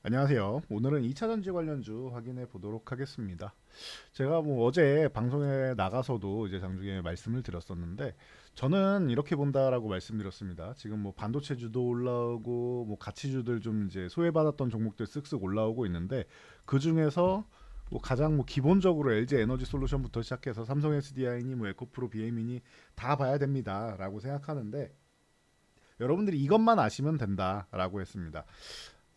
안녕하세요. 오늘은 2차 전지 관련주 확인해 보도록 하겠습니다. 제가 어제 방송에 나가서도 이제 장중에 말씀을 드렸었는데 저는 이렇게 본다라고 말씀드렸습니다. 지금 반도체주도 올라오고 가치주들 좀 이제 소외받았던 종목들 쓱쓱 올라오고 있는데 그 중에서 가장 기본적으로 LG 에너지 솔루션부터 시작해서 삼성 SDI니 에코프로 BM이니 다 봐야 됩니다라고 생각하는데 여러분들이 이것만 아시면 된다라고 했습니다.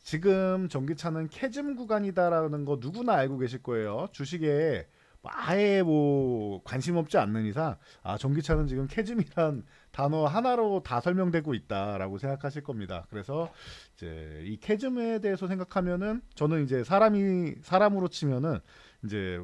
지금 전기차는 캐즘 구간이다라는 거 누구나 알고 계실 거예요. 주식에 아예 관심 없지 않는 이상 전기차는 지금 캐즘이란 단어 하나로 다 설명되고 있다라고 생각하실 겁니다. 그래서 이제 이 캐즘에 대해서 생각하면은 저는 이제 사람으로 치면은 이제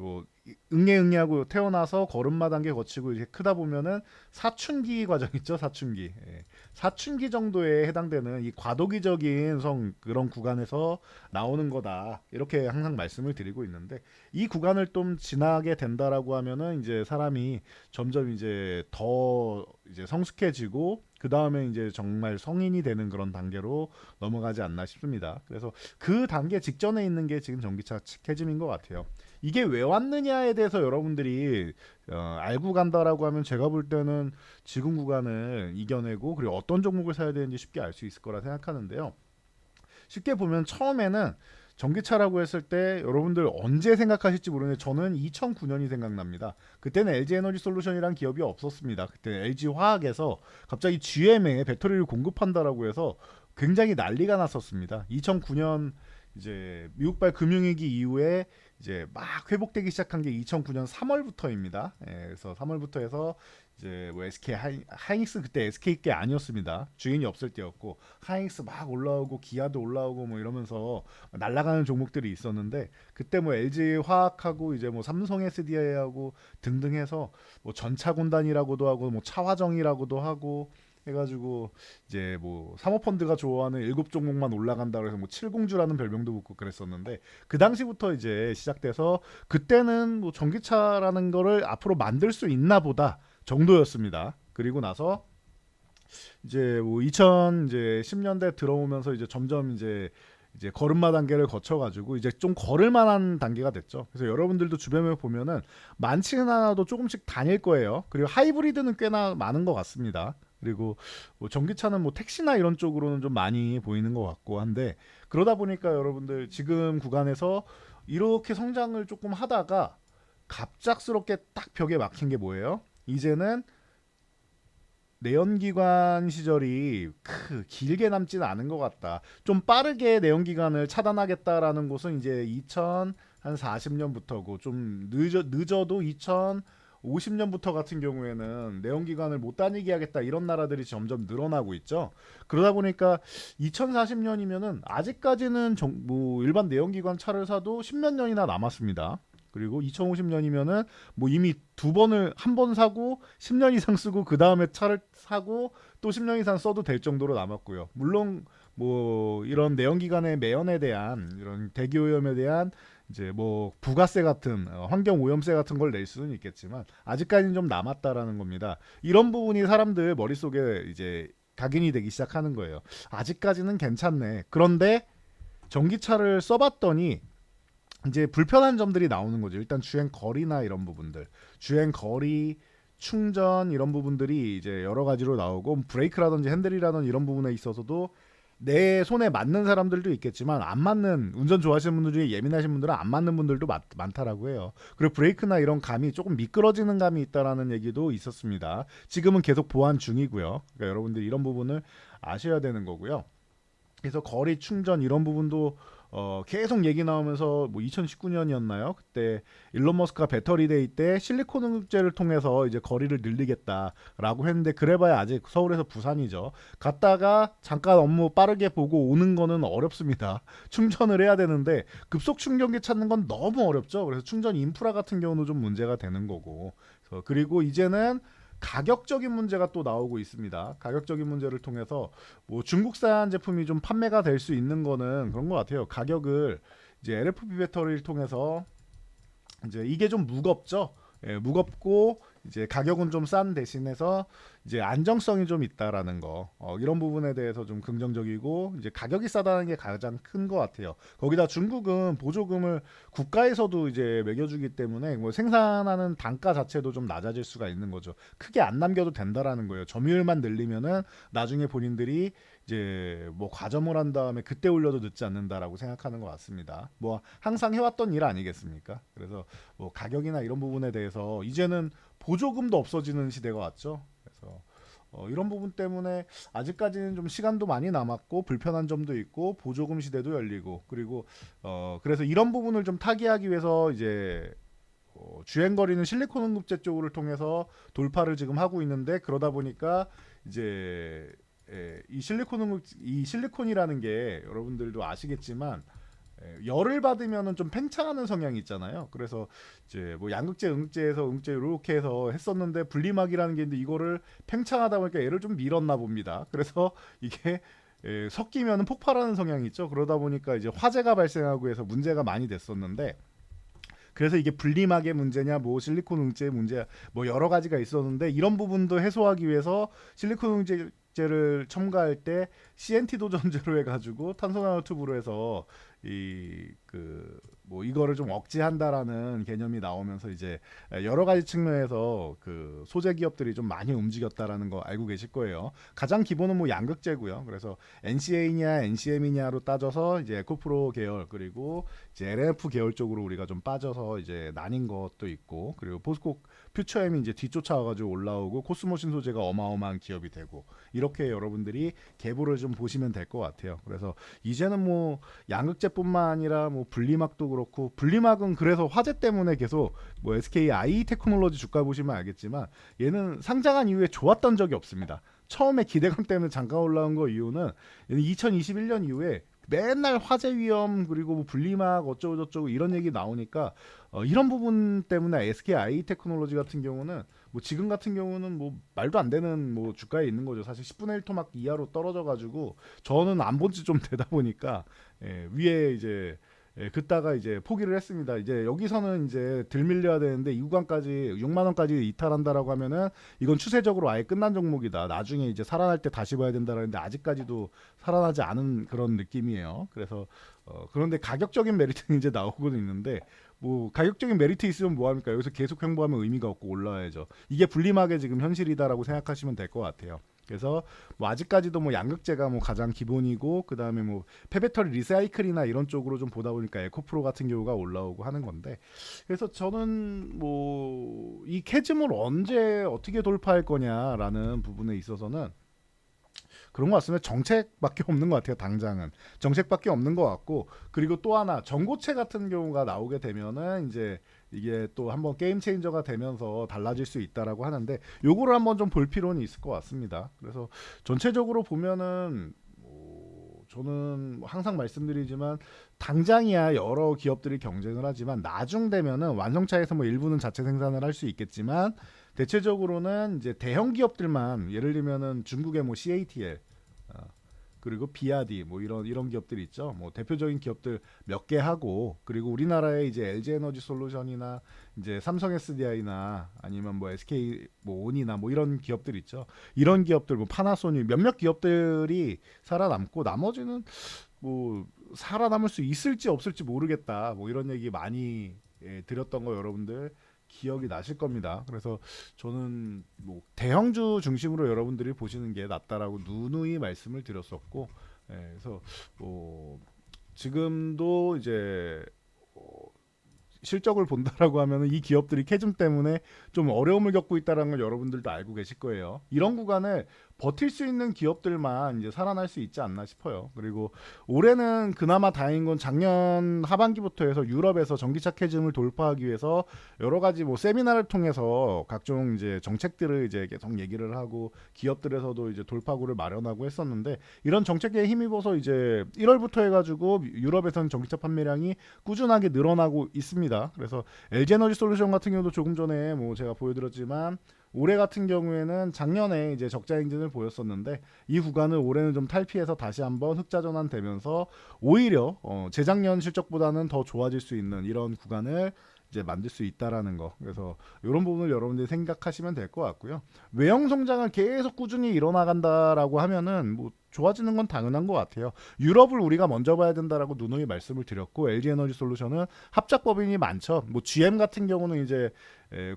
응애응애하고 태어나서 걸음마 단계 거치고 이제 크다 보면은 사춘기 과정 있죠, 사춘기. 예. 사춘기 정도에 해당되는 이 과도기적인 그런 구간에서 나오는 거다. 이렇게 항상 말씀을 드리고 있는데 이 구간을 좀 지나게 된다라고 하면은 이제 사람이 점점 이제 더 이제 성숙해지고 그 다음에 이제 정말 성인이 되는 그런 단계로 넘어가지 않나 싶습니다. 그래서 그 단계 직전에 있는 게 지금 전기차 캐즘인 것 같아요. 이게 왜 왔느냐에 대해서 여러분들이 알고 간다라고 하면 제가 볼 때는 지금 구간을 이겨내고 그리고 어떤 종목을 사야 되는지 쉽게 알 수 있을 거라 생각하는데요. 쉽게 보면 처음에는 전기차라고 했을 때 여러분들 언제 생각하실지 모르는데 저는 2009년이 생각납니다. 그때는 LG 에너지 솔루션이란 기업이 없었습니다. 그때 LG 화학에서 갑자기 GM에 배터리를 공급한다라고 해서 굉장히 난리가 났었습니다. 2009년 이제 미국발 금융위기 이후에 이제 막 회복되기 시작한 게 2009년 3월부터입니다. 그래서 3월부터 해서 이제 SK 하이닉스 그때 SK 게 아니었습니다. 주인이 없을 때였고 하이닉스 막 올라오고 기아도 올라오고 이러면서 날아가는 종목들이 있었는데 그때 LG 화학하고 이제 삼성 SDI하고 등등 해서 전차군단이라고도 하고 차화정이라고도 하고 해가지고 이제 사모펀드가 좋아하는 7종목만 올라간다 그래서 칠공주라는 별명도 붙고 그랬었는데 그 당시부터 이제 시작돼서 그때는 전기차라는 거를 앞으로 만들 수 있나 보다 정도였습니다. 그리고 나서 이제 2010년대 들어오면서 이제 점점 이제 걸음마 단계를 거쳐가지고 이제 좀 걸을 만한 단계가 됐죠. 그래서 여러분들도 주변에 보면은 많지는 않아도 조금씩 다닐 거예요. 그리고 하이브리드는 꽤나 많은 것 같습니다. 그리고 전기차는 택시나 이런 쪽으로는 좀 많이 보이는 것 같고 한데 그러다 보니까 여러분들 지금 구간에서 이렇게 성장을 조금 하다가 갑작스럽게 딱 벽에 막힌 게 뭐예요? 이제는 내연기관 시절이 길게 남지는 않은 것 같다. 좀 빠르게 내연기관을 차단하겠다라는 곳은 이제 2040년부터고 좀 늦어도 2050년부터 같은 경우에는 내연기관을 못 다니게 하겠다 이런 나라들이 점점 늘어나고 있죠. 그러다 보니까 2040년이면은 아직까지는 일반 내연기관 차를 사도 10몇 년이나 남았습니다. 그리고 2050년이면은 이미 한 번 사고 10년 이상 쓰고 그 다음에 차를 사고 또 10년 이상 써도 될 정도로 남았고요. 물론 이런 내연기관의 매연에 대한 이런 대기오염에 대한 이제 부가세 같은 환경 오염세 같은 걸 낼 수는 있겠지만 아직까지는 좀 남았다라는 겁니다. 이런 부분이 사람들 머릿속에 이제 각인이 되기 시작하는 거예요. 아직까지는 괜찮네. 그런데 전기차를 써봤더니 이제 불편한 점들이 나오는 거죠. 일단 주행 거리나 이런 부분들, 주행 거리, 충전 이런 부분들이 이제 여러 가지로 나오고 브레이크라든지 핸들이라든지 이런 부분에 있어서도 내 손에 맞는 사람들도 있겠지만 안 맞는 운전 좋아하시는 분들 중에 예민하신 분들은 안 맞는 분들도 많다라고 해요. 그리고 브레이크나 이런 감이 조금 미끄러지는 감이 있다라는 얘기도 있었습니다. 지금은 계속 보완 중이고요. 그러니까 여러분들이 이런 부분을 아셔야 되는 거고요. 그래서 거리 충전 이런 부분도 계속 얘기 나오면서 2019년이었나요? 그때 일론 머스크가 배터리 데이 때 실리콘 흡제를 통해서 이제 거리를 늘리겠다라고 했는데 그래봐야 아직 서울에서 부산이죠. 갔다가 잠깐 업무 빠르게 보고 오는 거는 어렵습니다. 충전을 해야 되는데 급속 충전기 찾는 건 너무 어렵죠. 그래서 충전 인프라 같은 경우는 좀 문제가 되는 거고. 그리고 이제는 가격적인 문제가 또 나오고 있습니다. 가격적인 문제를 통해서 중국산 제품이 좀 판매가 될 수 있는 거는 그런 것 같아요. 가격을 이제 LFP 배터리를 통해서 이제 이게 좀 무겁죠. 예, 무겁고 이제 가격은 좀 싼 대신에서 이제 안정성이 좀 있다라는 거, 이런 부분에 대해서 좀 긍정적이고, 이제 가격이 싸다는 게 가장 큰 것 같아요. 거기다 중국은 보조금을 국가에서도 이제 매겨주기 때문에 뭐 생산하는 단가 자체도 좀 낮아질 수가 있는 거죠. 크게 안 남겨도 된다라는 거예요. 점유율만 늘리면은 나중에 본인들이 이제 뭐 과점을 한 다음에 그때 올려도 늦지 않는다라고 생각하는 것 같습니다. 뭐 항상 해왔던 일 아니겠습니까? 그래서 뭐 가격이나 이런 부분에 대해서 이제는 보조금도 없어지는 시대가 왔죠. 그래서 이런 부분 때문에 아직까지는 좀 시간도 많이 남았고 불편한 점도 있고 보조금 시대도 열리고, 그리고 그래서 이런 부분을 좀 타개하기 위해서 이제 주행거리는 실리콘 응급제 쪽을 통해서 돌파를 지금 하고 있는데, 그러다 보니까 이제 이 실리콘이라는 게 여러분들도 아시겠지만 열을 받으면은 좀 팽창하는 성향이 있잖아요. 그래서 이제 뭐 양극재, 응극재에서 응극재 이렇게 해서 했었는데 분리막이라는 게 있는데 이거를 팽창하다 보니까 얘를 좀 밀었나 봅니다. 그래서 이게 섞이면은 폭발하는 성향이 있죠. 그러다 보니까 이제 화재가 발생하고 해서 문제가 많이 됐었는데, 그래서 이게 분리막의 문제냐, 뭐 실리콘 응제의 문제야, 뭐 여러 가지가 있었는데 이런 부분도 해소하기 위해서 실리콘 응제를 첨가할 때 CNT 도전제로 해가지고 탄소 나노 튜브로 해서 이 그 뭐 이거를 좀 억제한다라는 개념이 나오면서 이제 여러 가지 측면에서 그 소재 기업들이 좀 많이 움직였다라는 거 알고 계실 거예요. 가장 기본은 뭐 양극재고요. 그래서 NCA냐 NCM이냐로 따져서 이제 에코프로 계열, 그리고 이제 LNF 계열 쪽으로 우리가 좀 빠져서 이제 나뉜 것도 있고, 그리고 포스코 퓨처엠이 이제 뒤쫓아와가지고 올라오고 코스모 신소재가 어마어마한 기업이 되고, 이렇게 여러분들이 계보를 좀 보시면 될 것 같아요. 그래서 이제는 뭐 양극재뿐만 아니라 뭐 분리막도 그렇고, 분리막은 그래서 화재 때문에 계속 뭐 SK I 테크놀로지 주가 보시면 알겠지만 얘는 상장한 이후에 좋았던 적이 없습니다. 처음에 기대감 때문에 잠깐 올라온 거 이유는 2021년 이후에 맨날 화재 위험, 그리고 뭐 분리막 어쩌고 저쩌고 이런 얘기 나오니까 이런 부분 때문에 SK I 테크놀로지 같은 경우는 뭐 지금 같은 경우는 뭐 말도 안 되는 뭐 주가에 있는 거죠. 사실 10분의 1 토막 이하로 떨어져 가지고 저는 안 본 지 좀 되다 보니까 위에 이제 그따가 이제 포기를 했습니다. 이제 여기서는 이제 들 밀려야 되는데 이 구간까지 6만 원까지 이탈한다라고 하면은 이건 추세적으로 아예 끝난 종목이다. 나중에 이제 살아날 때 다시 봐야 된다라는데 아직까지도 살아나지 않은 그런 느낌이에요. 그래서 그런데 가격적인 메리트는 이제 나오고 있는데, 뭐 가격적인 메리트 있으면 뭐 합니까? 여기서 계속 횡보하면 의미가 없고 올라야죠. 이게 분리막의 지금 현실이다라고 생각하시면 될 것 같아요. 그래서 뭐 아직까지도 뭐 양극재가 뭐 가장 기본이고, 그 다음에 뭐 폐배터리 리사이클이나 이런 쪽으로 좀 보다 보니까 에코프로 같은 경우가 올라오고 하는 건데, 그래서 저는 뭐 이 캐즘을 언제 어떻게 돌파할 거냐라는 부분에 있어서는 그런 것 같습니다. 정책밖에 없는 것 같아요. 당장은 정책밖에 없는 것 같고, 그리고 또 하나 전고체 같은 경우가 나오게 되면은 이제 이게 또 한번 게임 체인저가 되면서 달라질 수 있다라고 하는데, 요거를 한번 좀 볼 필요는 있을 것 같습니다. 그래서 전체적으로 보면은 저는 항상 말씀드리지만 당장이야 여러 기업들이 경쟁을 하지만 나중 되면은 완성차에서 뭐 일부는 자체 생산을 할 수 있겠지만 대체적으로는 이제 대형 기업들만, 예를 들면은 중국의 뭐 CATL, 어, 그리고 비아디 뭐 이런 기업들이 있죠. 뭐 대표적인 기업들 몇 개 하고, 그리고 우리나라의 이제 LG 에너지 솔루션이나 이제 삼성 SDI나 아니면 뭐 SK 뭐 온이나 뭐 이런 기업들 있죠. 이런 기업들 뭐 파나소닉 몇몇 기업들이 살아남고 나머지는 뭐 살아남을 수 있을지 없을지 모르겠다. 뭐 이런 얘기 많이 드렸던 거 여러분들 기억이 나실 겁니다. 그래서 저는 뭐 대형주 중심으로 여러분들이 보시는 게 낫다라고 누누이 말씀을 드렸었고, 그래서 뭐 지금도 이제 어, 실적을 본다라고 하면은 이 기업들이 캐즘 때문에 좀 어려움을 겪고 있다는 걸 여러분들도 알고 계실 거예요. 이런 구간을 버틸 수 있는 기업들만 이제 살아날 수 있지 않나 싶어요. 그리고 올해는 그나마 다행인 건 작년 하반기부터 해서 유럽에서 전기차 캐즘을 돌파하기 위해서 여러 가지 뭐 세미나를 통해서 각종 이제 정책들을 이제 계속 얘기를 하고 기업들에서도 이제 돌파구를 마련하고 했었는데, 이런 정책에 힘입어서 이제 1월부터 해가지고 유럽에서는 전기차 판매량이 꾸준하게 늘어나고 있습니다. 그래서 LG에너지 솔루션 같은 경우도 조금 전에 뭐 제가 보여드렸지만 올해 같은 경우에는 작년에 이제 적자 행진을 보였었는데 이 구간을 올해는 좀 탈피해서 다시 한번 흑자 전환되면서 오히려 재작년 실적보다는 더 좋아질 수 있는 이런 구간을 이제 만들 수 있다라는 거. 그래서 이런 부분을 여러분들이 생각하시면 될 것 같고요. 외형 성장을 계속 꾸준히 이뤄나간다라고 하면은 뭐 좋아지는 건 당연한 것 같아요. 유럽을 우리가 먼저 봐야 된다라고 누누이 말씀을 드렸고, LG 에너지 솔루션은 합작 법인이 많죠. 뭐 GM 같은 경우는 이제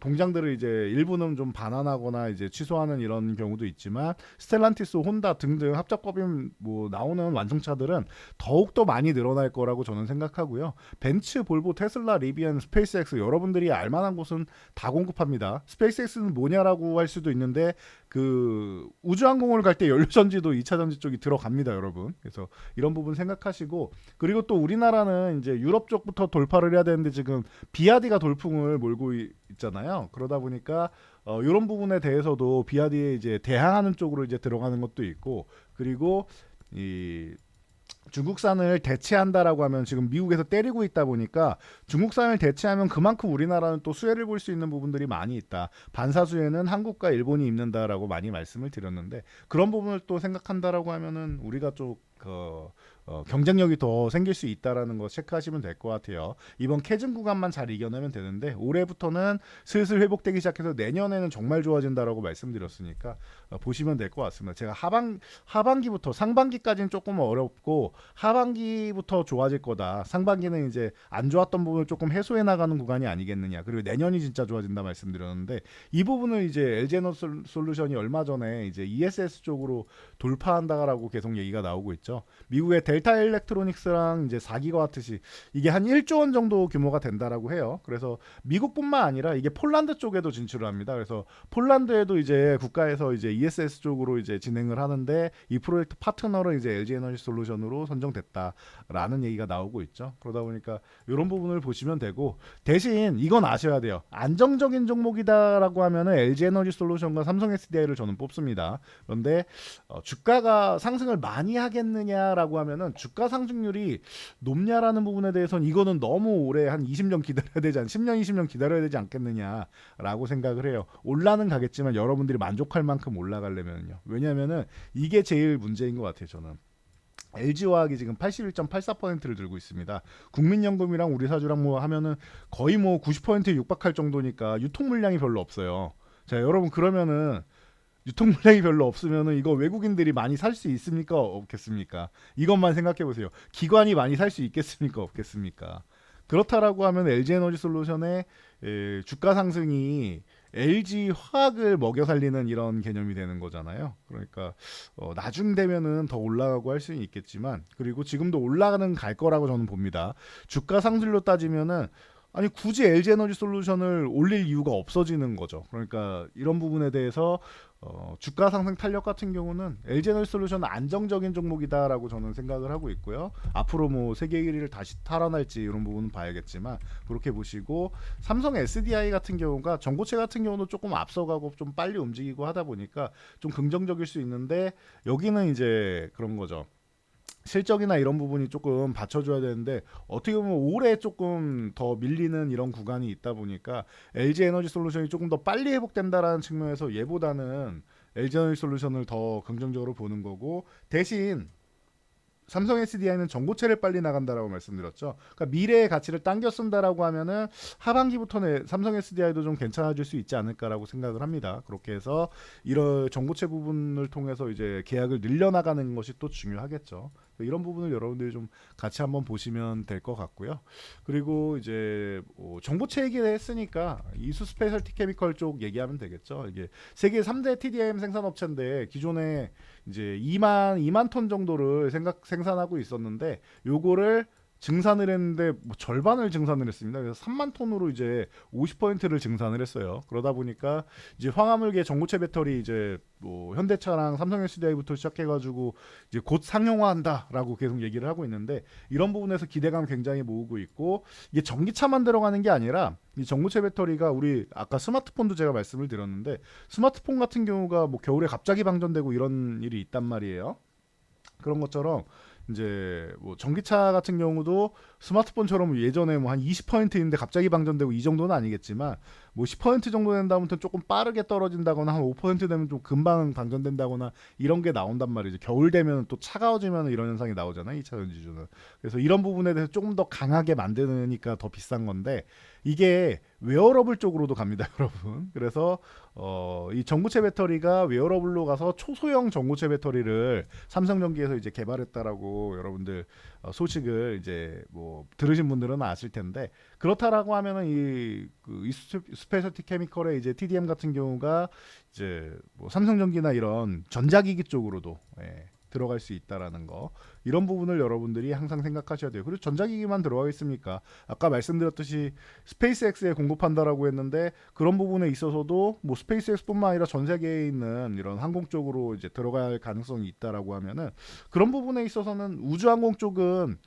공장들을 이제 일부는 좀 반환하거나 이제 취소하는 이런 경우도 있지만, 스텔란티스, 혼다 등등 합작 법인 뭐 나오는 완성차들은 더욱 더 많이 늘어날 거라고 저는 생각하고요. 벤츠, 볼보, 테슬라, 리비안, 스페이스X, 여러분들이 알만한 곳은 다 공급합니다. 스페이스X는 뭐냐라고 할 수도 있는데, 그 우주항공을 갈 때 연료전지도 2차 전지 쪽이 들어갑니다, 여러분. 그래서 이런 부분 생각하시고, 그리고 또 우리나라는 이제 유럽 쪽부터 돌파를 해야 되는데 지금 비아디가 돌풍을 몰고 있잖아요. 그러다 보니까 이런 부분에 대해서도 비아디에 이제 대항하는 쪽으로 이제 들어가는 것도 있고, 그리고 이 중국산을 대체한다라고 하면 지금 미국에서 때리고 있다 보니까, 중국산을 대체하면 그만큼 우리나라는 또 수혜를 볼 수 있는 부분들이 많이 있다. 반사수혜는 한국과 일본이 입는다라고 많이 말씀을 드렸는데, 그런 부분을 또 생각한다라고 하면은 우리가 좀 경쟁력이 더 생길 수 있다라는 거 체크하시면 될 것 같아요. 이번 캐즘 구간만 잘 이겨내면 되는데, 올해부터는 슬슬 회복되기 시작해서 내년에는 정말 좋아진다라고 말씀드렸으니까 보시면 될 것 같습니다. 제가 하반기부터, 상반기까지는 조금 어렵고 하반기부터 좋아질 거다. 상반기는 이제 안 좋았던 부분을 조금 해소해 나가는 구간이 아니겠느냐. 그리고 내년이 진짜 좋아진다 말씀드렸는데, 이 부분을 이제 LG 에너지 솔루션이 얼마 전에 이제 ESS 쪽으로 돌파한다라고 계속 얘기가 나오고 있죠. 미국의 델타 일렉트로닉스랑 이제 4기가와트시, 이게 한 1조 원 정도 규모가 된다라고 해요. 그래서 미국뿐만 아니라 이게 폴란드 쪽에도 진출을 합니다. 그래서 폴란드에도 이제 국가에서 이제 ESS 쪽으로 이제 진행을 하는데, 이 프로젝트 파트너로 이제 LG 에너지 솔루션으로 선정됐다라는 얘기가 나오고 있죠. 그러다 보니까 이런 부분을 보시면 되고, 대신 이건 아셔야 돼요. 안정적인 종목이다라고 하면은 LG 에너지 솔루션과 삼성 SDI를 저는 뽑습니다. 그런데 주가가 상승을 많이 하겠느냐라고 하면은, 주가 상승률이 높냐라는 부분에 대해서는 이거는 너무 오래 한 20년 기다려야 되지 10년 20년 기다려야 되지 않겠느냐라고 생각을 해요. 올라는 가겠지만 여러분들이 만족할 만큼 올라가려면요. 왜냐면은 이게 제일 문제인 것 같아요, 저는. LG화학이 지금 81.84%를 들고 있습니다. 국민연금이랑 우리사주랑 뭐 하면은 거의 뭐 90%에 육박할 정도니까 유통 물량이 별로 없어요. 자, 여러분, 그러면은 유통 물량이 별로 없으면은 이거 외국인들이 많이 살 수 있습니까? 없겠습니까? 이것만 생각해 보세요. 기관이 많이 살 수 있겠습니까? 없겠습니까? 그렇다라고 하면 LG 에너지 솔루션의 주가 상승이 LG 화학을 먹여 살리는 이런 개념이 되는 거잖아요. 그러니까 나중 되면은 더 올라가고 할 수는 있겠지만, 그리고 지금도 올라가는 갈 거라고 저는 봅니다. 주가 상승률로 따지면은, 아니 굳이 LG 에너지 솔루션을 올릴 이유가 없어지는 거죠. 그러니까 이런 부분에 대해서 주가 상승 탄력 같은 경우는 LG 에너지 솔루션은 안정적인 종목이다라고 저는 생각을 하고 있고요. 앞으로 뭐 세계 1위를 다시 탈환할지 이런 부분은 봐야겠지만, 그렇게 보시고, 삼성 SDI 같은 경우가 전고체 같은 경우도 조금 앞서가고 좀 빨리 움직이고 하다 보니까 좀 긍정적일 수 있는데, 여기는 이제 그런 거죠. 실적이나 이런 부분이 조금 받쳐줘야 되는데, 어떻게 보면 올해 조금 더 밀리는 이런 구간이 있다 보니까 LG 에너지 솔루션이 조금 더 빨리 회복된다라는 측면에서 얘보다는 LG 에너지 솔루션을 더 긍정적으로 보는 거고, 대신 삼성 SDI는 전고체를 빨리 나간다라고 말씀드렸죠. 그러니까 미래의 가치를 당겨 쓴다라고 하면은 하반기부터는 삼성 SDI도 좀 괜찮아질 수 있지 않을까라고 생각을 합니다. 그렇게 해서 이런 전고체 부분을 통해서 이제 계약을 늘려나가는 것이 또 중요하겠죠. 이런 부분을 여러분들이 좀 같이 한번 보시면 될 것 같고요. 그리고 이제 정보체 얘기를 했으니까 이수 스페셜티 케미컬 쪽 얘기하면 되겠죠. 이게 세계 3대 TDM 생산업체인데, 기존에 이제 2만 톤 정도를 생산하고 있었는데, 요거를 증산을 했는데 뭐 절반을 증산을 했습니다. 그래서 3만 톤으로 이제 50%를 증산을 했어요. 그러다 보니까 이제 황화물계 전고체 배터리, 이제 뭐 현대차랑 삼성 SDI부터 시작해가지고 이제 곧 상용화한다라고 계속 얘기를 하고 있는데, 이런 부분에서 기대감 굉장히 모으고 있고, 이게 전기차만 들어가는 게 아니라 이 전고체 배터리가, 우리 아까 스마트폰도 제가 말씀을 드렸는데, 스마트폰 같은 경우가 뭐 겨울에 갑자기 방전되고 이런 일이 있단 말이에요. 그런 것처럼 이제 뭐 전기차 같은 경우도 스마트폰처럼 예전에 뭐 한 20%인데 갑자기 방전되고 이 정도는 아니겠지만, 뭐 10% 정도 된다면 조금 빠르게 떨어진다거나 한 5% 되면 좀 금방 방전된다거나 이런 게 나온단 말이죠. 겨울 되면 또 차가워지면 이런 현상이 나오잖아요. 2차 전지주는. 그래서 이런 부분에 대해서 조금 더 강하게 만드니까 더 비싼 건데 이게 웨어러블 쪽으로도 갑니다, 여러분. 그래서 이 전구체 배터리가 웨어러블로 가서 초소형 전구체 배터리를 삼성전기에서 이제 개발했다라고 여러분들 소식을 이제 뭐 들으신 분들은 아실 텐데 그렇다라고 하면은 이 스페셜티 케미컬의 이제 TDM 같은 경우가 이제 뭐 삼성전기나 이런 전자기기 쪽으로도 들어갈 수 있다라는 거 이런 부분을 여러분들이 항상 생각하셔야 돼요. 그리고 전자기기만 들어가 있습니까? 아까 말씀드렸듯이 스페이스X에 공급한다라고 했는데 그런 부분에 있어서도 뭐 스페이스X뿐만 아니라 전 세계에 있는 이런 항공 쪽으로 이제 들어갈 가능성이 있다라고 하면은 그런 부분에 있어서는 우주항공 쪽은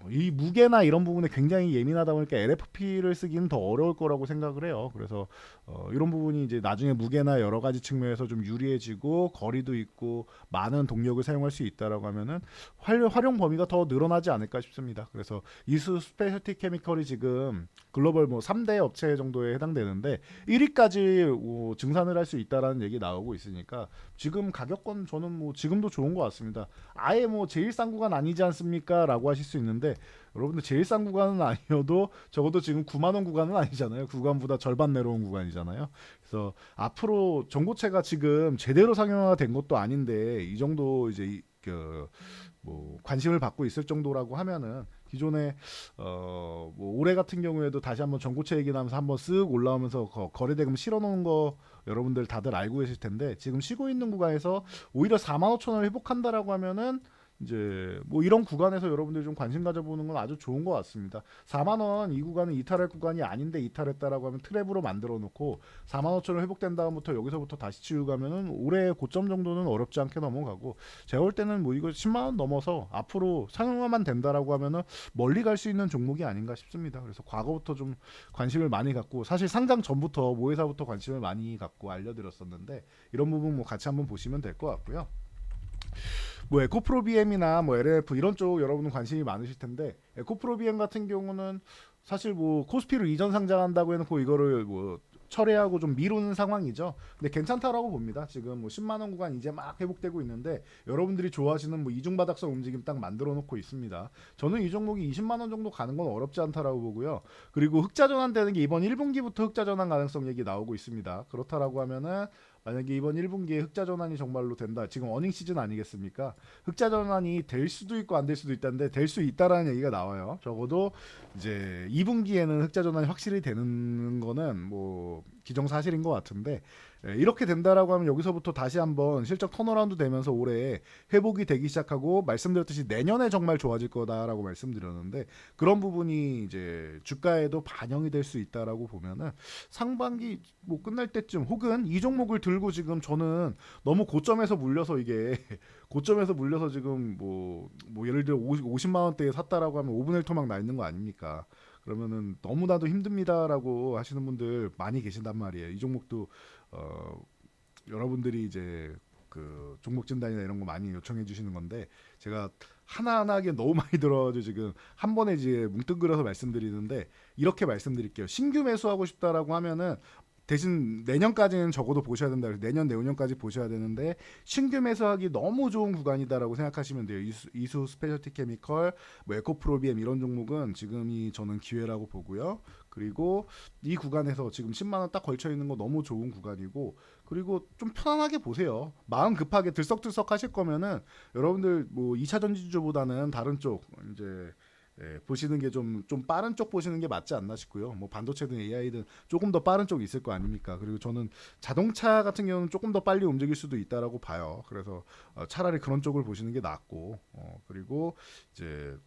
이 무게나 이런 부분에 굉장히 예민하다 보니까 LFP를 쓰기는 더 어려울 거라고 생각을 해요. 그래서 이런 부분이 이제 나중에 무게나 여러 가지 측면에서 좀 유리해지고 거리도 있고 많은 동력을 사용할 수 있다라고 하면은 활용 범위가 더 늘어나지 않을까 싶습니다. 그래서 이수 스페셜티 케미컬이 지금 글로벌 뭐 3대 업체 정도에 해당되는데 1위까지 증산을 할 수 있다라는 얘기 나오고 있으니까 지금 가격권 저는 뭐 지금도 좋은 것 같습니다. 아예 뭐 제일 싼 구간 아니지 않습니까? 라고 하실 수 있는데 여러분들 제일 싼 구간은 아니어도 적어도 지금 9만 원 구간은 아니잖아요. 구간보다 절반 내려온 구간이잖아요. 그래서 앞으로 전고체가 지금 제대로 상용화된 것도 아닌데 이 정도 이제 뭐 관심을 받고 있을 정도라고 하면은 기존에 뭐 올해 같은 경우에도 다시 한번 전고체 얘기 나면서 한번 쓱 올라오면서 거래대금 실어놓은 거 여러분들 다들 알고 계실 텐데 지금 쉬고 있는 구간에서 오히려 4만 5천 원을 회복한다라고 하면은 이제 뭐 이런 구간에서 여러분들이 좀 관심 가져보는 건 아주 좋은 것 같습니다. 4만 원 이 구간은 이탈할 구간이 아닌데 이탈했다라고 하면 트랩으로 만들어 놓고 4만 5천 원 회복된 다음부터 여기서부터 다시 치우 가면은 올해 고점 정도는 어렵지 않게 넘어가고 제가 볼 때는 뭐 이거 10만 원 넘어서 앞으로 상용화만 된다라고 하면은 멀리 갈 수 있는 종목이 아닌가 싶습니다. 그래서 과거부터 좀 관심을 많이 갖고 사실 상장 전부터 모회사부터 관심을 많이 갖고 알려드렸었는데 이런 부분 뭐 같이 한번 보시면 될 것 같고요. 뭐 에코프로 BM이나 뭐 LF 이런 쪽 여러분은 관심이 많으실 텐데 에코프로 BM 같은 경우는 사실 뭐 코스피로 이전 상장한다고 해놓고 이거를 뭐 철회하고 좀 미루는 상황이죠. 근데 괜찮다라고 봅니다. 지금 뭐 10만 원 구간 이제 막 회복되고 있는데 여러분들이 좋아하시는 뭐 이중바닥성 움직임 딱 만들어 놓고 있습니다. 저는 이 종목이 20만 원 정도 가는 건 어렵지 않다라고 보고요. 그리고 흑자 전환되는 게 이번 1분기부터 흑자 전환 가능성 얘기 나오고 있습니다. 그렇다라고 하면은 만약에 이번 1분기에 흑자 전환이 정말로 된다. 지금 어닝 시즌 아니겠습니까? 흑자 전환이 될 수도 있고 안 될 수도 있다는데 될 수 있다라는 얘기가 나와요. 적어도 이제 2분기에는 흑자 전환이 확실히 되는 거는 뭐 기정사실인 것 같은데 이렇게 된다라고 하면 여기서부터 다시 한번 실적 턴어라운드 되면서 올해 회복이 되기 시작하고 말씀드렸듯이 내년에 정말 좋아질 거다라고 말씀드렸는데 그런 부분이 이제 주가에도 반영이 될 수 있다라고 보면은 상반기 뭐 끝날 때쯤 혹은 이 종목을 들고 지금 저는 너무 고점에서 물려서 이게 고점에서 물려서 지금 뭐 예를 들어 50만 원대에 샀다라고 하면 5분의 1 토막 나 있는 거 아닙니까? 그러면은 너무나도 힘듭니다라고 하시는 분들 많이 계신단 말이에요. 이 종목도 여러분들이 이제 그 종목 진단이나 이런 거 많이 요청해 주시는 건데 제가 하나하나 하기엔 너무 많이 들어가지고 지금 한 번에 이제 뭉뚱그려서 말씀드리는데 이렇게 말씀드릴게요. 신규 매수하고 싶다라고 하면은 대신 내년까지는 적어도 보셔야 된다. 그래서 내년 내후년까지 보셔야 되는데 신규 매수하기 너무 좋은 구간이다라고 생각하시면 돼요. 이수 스페셜티 케미컬, 뭐 에코프로비엠 이런 종목은 지금이 저는 기회라고 보고요. 그리고 이 구간에서 지금 10만 원 딱 걸쳐 있는 거 너무 좋은 구간이고 그리고 좀 편안하게 보세요. 마음 급하게 들썩들썩 하실 거면은 여러분들 뭐 2차 전지주보다는 다른 쪽 이제 보시는 게 좀 빠른 쪽 보시는 게 맞지 않나 싶고요. 뭐 반도체든 AI든 조금 더 빠른 쪽이 있을 거 아닙니까? 그리고 저는 자동차 같은 경우는 조금 더 빨리 움직일 수도 있다라고 봐요. 그래서 차라리 그런 쪽을 보시는 게 낫고 그리고 이제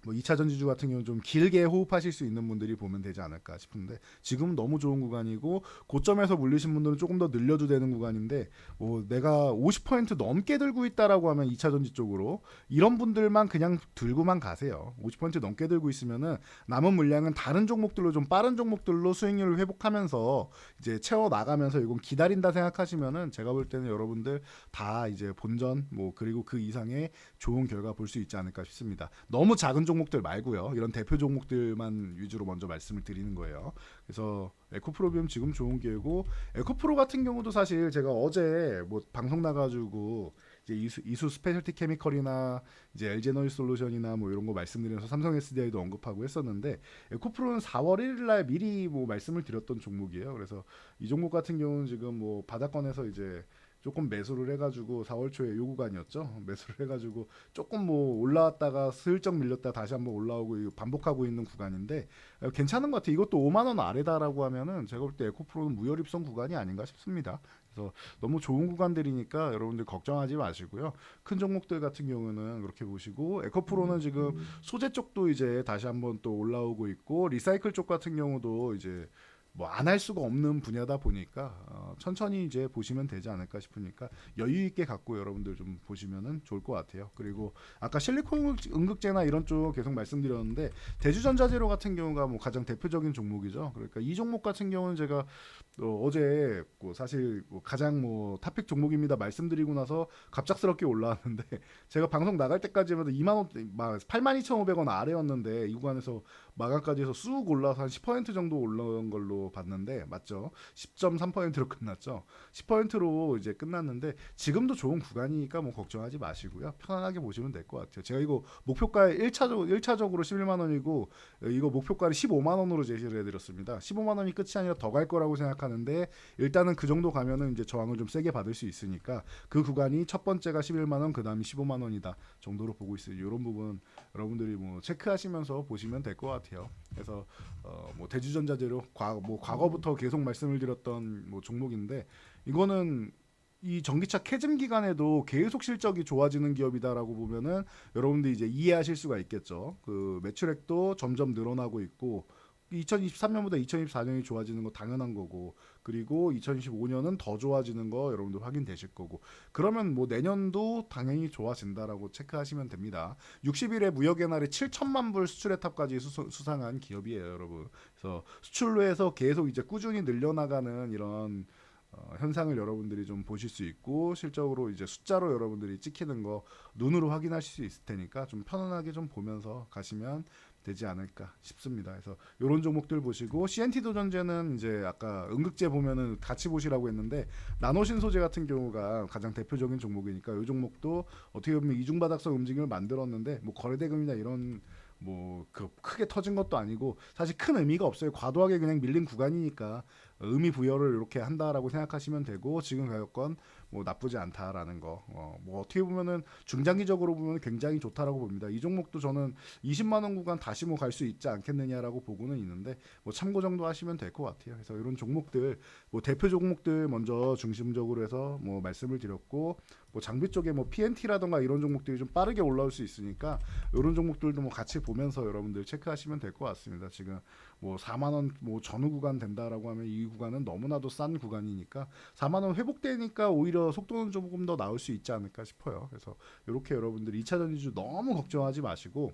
뭐 2차 전지주 같은 경우는 좀 길게 호흡하실 수 있는 분들이 보면 되지 않을까 싶은데 지금 너무 좋은 구간이고 고점에서 물리신 분들은 조금 더 늘려도 되는 구간인데 뭐 내가 50% 넘게 들고 있다라고 하면 2차 전지 쪽으로 이런 분들만 그냥 들고만 가세요. 50% 넘게 들고 있으면은 남은 물량은 다른 종목들로 좀 빠른 종목들로 수익률을 회복하면서 이제 채워 나가면서 이건 기다린다 생각하시면은 제가 볼 때는 여러분들 다 이제 본전 뭐 그리고 그 이상의 좋은 결과 볼 수 있지 않을까 싶습니다. 너무 작은 종목 종목들 말고요. 이런 대표 종목들만 위주로 먼저 말씀을 드리는 거예요. 그래서 에코프로비움 지금 좋은 기회고, 에코프로 같은 경우도 사실 제가 어제 뭐 방송 나가지고 이제 이수 스페셜티 케미컬이나 이제 LG에너지 솔루션이나 뭐 이런 거 말씀드리면서 삼성 SDI도 언급하고 했었는데, 에코프로는 4월 1일 날 미리 뭐 말씀을 드렸던 종목이에요. 그래서 이 종목 같은 경우는 지금 뭐 바닥권에서 이제 조금 매수를 해가지고 4월 초에 요 구간이었죠. 매수를 해가지고 조금 뭐 올라왔다가 슬쩍 밀렸다 다시 한번 올라오고 반복하고 있는 구간인데, 괜찮은 것 같아요. 이것도 5만 원 아래다라고 하면은 제가 볼 때 에코프로는 무혈입성 구간이 아닌가 싶습니다. 그래서 너무 좋은 구간들이니까 여러분들 걱정하지 마시고요. 큰 종목들 같은 경우는 그렇게 보시고, 에코프로는 지금 소재 쪽도 이제 다시 한번 또 올라오고 있고, 리사이클 쪽 같은 경우도 이제 뭐 안 할 수가 없는 분야다 보니까 천천히 이제 보시면 되지 않을까 싶으니까 여유 있게 갖고 여러분들 좀 보시면은 좋을 것 같아요. 그리고 아까 실리콘 응급제나 이런 쪽 계속 말씀드렸는데, 대주전자재료 같은 경우가 뭐 가장 대표적인 종목이죠. 그러니까 이 종목 같은 경우는 제가 어제 뭐 사실 뭐 가장 뭐 탑픽 종목입니다 말씀드리고 나서 갑작스럽게 올라왔는데, 제가 방송 나갈 때까지만 2만 원, 82,500원 아래였는데 이 구간에서 마감까지 해서 쑥 올라서 한 10% 정도 올라온 걸로 봤는데, 맞죠? 10.3%로 끝났죠. 10%로 이제 끝났는데 지금도 좋은 구간이니까 뭐 걱정하지 마시고요. 편안하게 보시면 될 것 같아요. 제가 이거 목표가 1차적으로 11만 원이고 이거 목표가를 15만 원으로 제시를 해드렸습니다. 15만 원이 끝이 아니라 더 갈 거라고 생각하는데, 일단은 그 정도 가면은 이제 저항을 좀 세게 받을 수 있으니까 그 구간이 첫 번째가 11만 원, 그 다음이 15만 원이다 정도로 보고 있어요. 이런 부분 여러분들이 뭐 체크하시면서 보시면 될 것 같아요. 그래서 뭐 대주전자재료 과거부터 계속 말씀을 드렸던 뭐 종목인데, 이거는 이 전기차 캐즘 기간에도 계속 실적이 좋아지는 기업이다라고 보면은 여러분들이 이제 이해하실 수가 있겠죠. 그 매출액도 점점 늘어나고 있고, 2023년보다 2024년이 좋아지는 거 당연한 거고, 그리고 2025년은 더 좋아지는 거 여러분들 확인되실 거고, 그러면 뭐 내년도 당연히 좋아진다라고 체크하시면 됩니다. 60일에 무역의 날에 7천만 불 수출의 탑까지 수상한 기업이에요, 여러분. 그래서 수출로 해서 계속 이제 꾸준히 늘려나가는 이런 현상을 여러분들이 좀 보실 수 있고, 실적으로 이제 숫자로 여러분들이 찍히는 거 눈으로 확인하실 수 있을 테니까 좀 편안하게 좀 보면서 가시면 되지 않을까 싶습니다. 그래서 이런 종목들 보시고, CNT 도전제는 이제 아까 응급제 보면은 같이 보시라고 했는데, 나노신소재 같은 경우가 가장 대표적인 종목이니까 이 종목도 어떻게 보면 이중바닥성 움직임을 만들었는데, 뭐 거래대금이나 이런 뭐 그 크게 터진 것도 아니고 사실 큰 의미가 없어요. 과도하게 그냥 밀린 구간이니까 의미 부여를 이렇게 한다라고 생각하시면 되고, 지금 가격권 뭐 나쁘지 않다라는 거. 뭐 어떻게 보면은 중장기적으로 보면 굉장히 좋다라고 봅니다. 이 종목도 저는 20만 원 구간 다시 뭐 갈 수 있지 않겠느냐라고 보고는 있는데, 뭐 참고 정도 하시면 될 것 같아요. 그래서 이런 종목들 뭐 대표 종목들 먼저 중심적으로 해서 뭐 말씀을 드렸고, 뭐 장비 쪽에 뭐 PNT라던가 이런 종목들이 좀 빠르게 올라올 수 있으니까 이런 종목들도 뭐 같이 보면서 여러분들 체크하시면 될 것 같습니다. 지금 뭐 4만 원 뭐 전후 구간 된다라고 하면 이 구간은 너무나도 싼 구간이니까 4만 원 회복되니까 오히려 속도는 조금 더 나올 수 있지 않을까 싶어요. 그래서 이렇게 여러분들 2차 전지주 너무 걱정하지 마시고,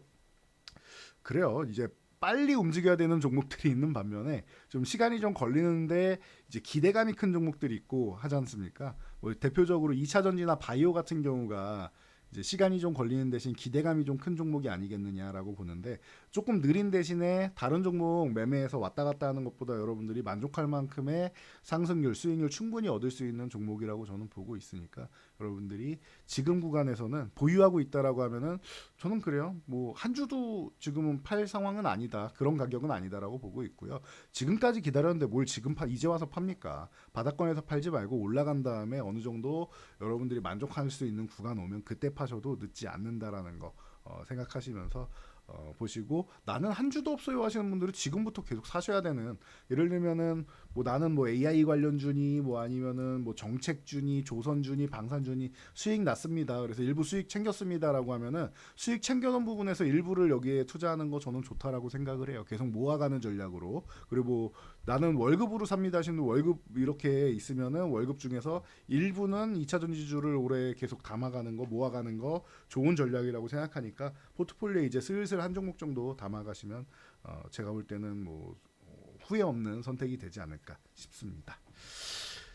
그래요. 이제 빨리 움직여야 되는 종목들이 있는 반면에 좀 시간이 좀 걸리는데 이제 기대감이 큰 종목들이 있고 하지 않습니까? 뭐 대표적으로 2차 전지나 바이오 같은 경우가 이제 시간이 좀 걸리는 대신 기대감이 좀 큰 종목이 아니겠느냐라고 보는데, 조금 느린 대신에 다른 종목 매매해서 왔다 갔다 하는 것보다 여러분들이 만족할 만큼의 상승률, 수익률 충분히 얻을 수 있는 종목이라고 저는 보고 있으니까, 여러분들이 지금 구간에서는 보유하고 있다라고 하면은 저는 그래요. 뭐 한 주도 지금은 팔 상황은 아니다. 그런 가격은 아니다라고 보고 있고요. 지금까지 기다렸는데 뭘 지금 이제 와서 팝니까? 바닥권에서 팔지 말고 올라간 다음에 어느 정도 여러분들이 만족할 수 있는 구간 오면 그때 파셔도 늦지 않는다라는 거 생각하시면서 보시고, 나는 한 주도 없어요 하시는 분들은 지금부터 계속 사셔야 되는, 예를 들면은 뭐 나는 뭐 AI 관련주니 뭐 아니면은 뭐 정책주니 조선주니 방산주니 수익 났습니다, 그래서 일부 수익 챙겼습니다라고 하면은 수익 챙겨놓은 부분에서 일부를 여기에 투자하는 거 저는 좋다라고 생각을 해요. 계속 모아가는 전략으로. 그리고 나는 월급으로 삽니다 하시는 분, 월급 이렇게 있으면은 월급 중에서 일부는 2차 전지주를 올해 계속 담아가는 거, 모아가는 거 좋은 전략이라고 생각하니까 포트폴리오에 이제 슬슬 한 종목 정도 담아가시면 제가 볼 때는 뭐 후회 없는 선택이 되지 않을까 싶습니다.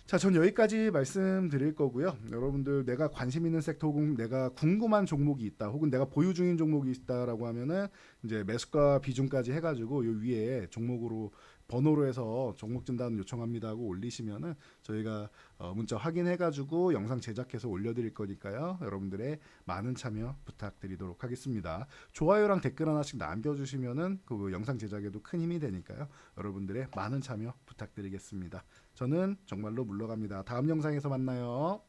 자, 전 여기까지 말씀드릴 거고요. 여러분들 내가 관심 있는 섹터 혹은 내가 궁금한 종목이 있다, 혹은 내가 보유 중인 종목이 있다라고 하면은 이제 매수가 비중까지 해가지고 요 위에 종목으로 번호로 해서 종목 진단 요청합니다 하고 올리시면은 저희가 문자 확인해가지고 영상 제작해서 올려드릴 거니까요. 여러분들의 많은 참여 부탁드리도록 하겠습니다. 좋아요랑 댓글 하나씩 남겨주시면은 그 영상 제작에도 큰 힘이 되니까요. 여러분들의 많은 참여 부탁드리겠습니다. 저는 정말로 물러갑니다. 다음 영상에서 만나요.